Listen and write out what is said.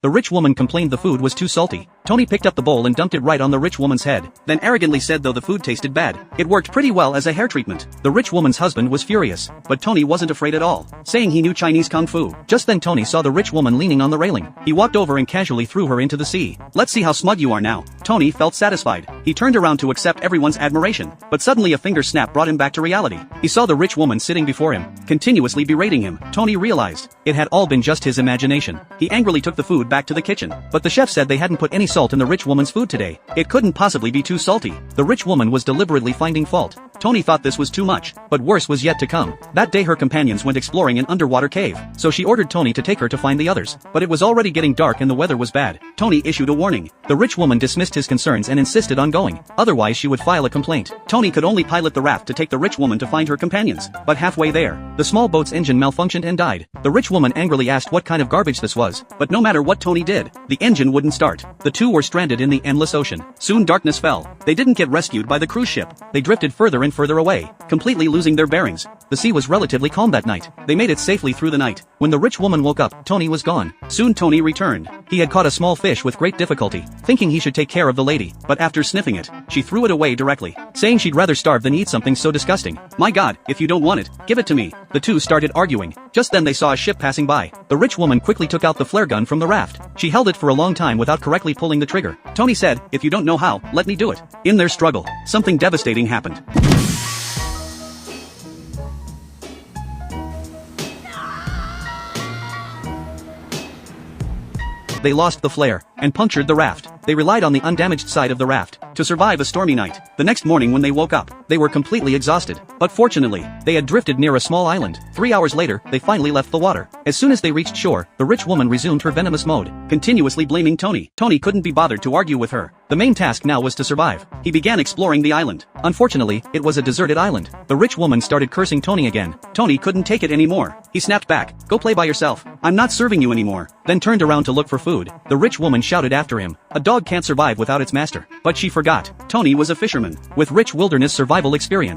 The rich woman complained the food was too salty. Tony picked up the bowl and dumped it right on the rich woman's head, then arrogantly said though the food tasted bad, it worked pretty well as a hair treatment. The rich woman's husband was furious, but Tony wasn't afraid at all, saying he knew Chinese kung fu. Just then Tony saw the rich woman leaning on the railing. He walked over and casually threw her into the sea. Let's see how smug you are now. Tony felt satisfied. He turned around to accept everyone's admiration, but suddenly a finger snap brought him back to reality. He saw the rich woman sitting before him, continuously berating him. Tony realized it had all been just his imagination. He angrily took the food back to the kitchen, but the chef said they hadn't put any salt in the rich woman's food today. It couldn't possibly be too salty. The rich woman was deliberately finding fault. Tony thought this was too much, but worse was yet to come. That day her companions went exploring an underwater cave, so she ordered Tony to take her to find the others. But it was already getting dark and the weather was bad. Tony issued a warning. The rich woman dismissed his concerns and insisted on going, otherwise she would file a complaint. Tony could only pilot the raft to take the rich woman to find her companions, but halfway there, the small boat's engine malfunctioned and died. The rich woman angrily asked what kind of garbage this was, but no matter what Tony did, the engine wouldn't start. The two were stranded in the endless ocean. Soon darkness fell. They didn't get rescued by the cruise ship. They drifted further and further away, completely losing their bearings. The sea was relatively calm that night. They made it safely through the night. When the rich woman woke up, Tony was gone. Soon Tony returned. He had caught a small fish with great difficulty, thinking he should take care of the lady, but after sniffing it, she threw it away directly, saying she'd rather starve than eat something so disgusting. My God, if you don't want it, give it to me. The two started arguing. Just then they saw a ship passing by. The rich woman quickly took out the flare gun from the raft. She held it for a long time without correctly pulling the trigger. Tony said, if you don't know how, let me do it. In their struggle, something devastating happened. They lost the flare and punctured the raft. They relied on the undamaged side of the raft to survive a stormy night. The next morning when they woke up, they were completely exhausted. But fortunately, they had drifted near a small island. 3 hours later, they finally left the water. As soon as they reached shore, the rich woman resumed her venomous mode, continuously blaming Tony. Tony couldn't be bothered to argue with her. The main task now was to survive. He began exploring the island. Unfortunately, it was a deserted island. The rich woman started cursing Tony again. Tony couldn't take it anymore. He snapped back, "Go play by yourself. I'm not serving you anymore." Then turned around to look for food. The rich woman shouted after him, "A dog can't survive without its master." But she forgot. Tony was a fisherman with rich wilderness survival experience.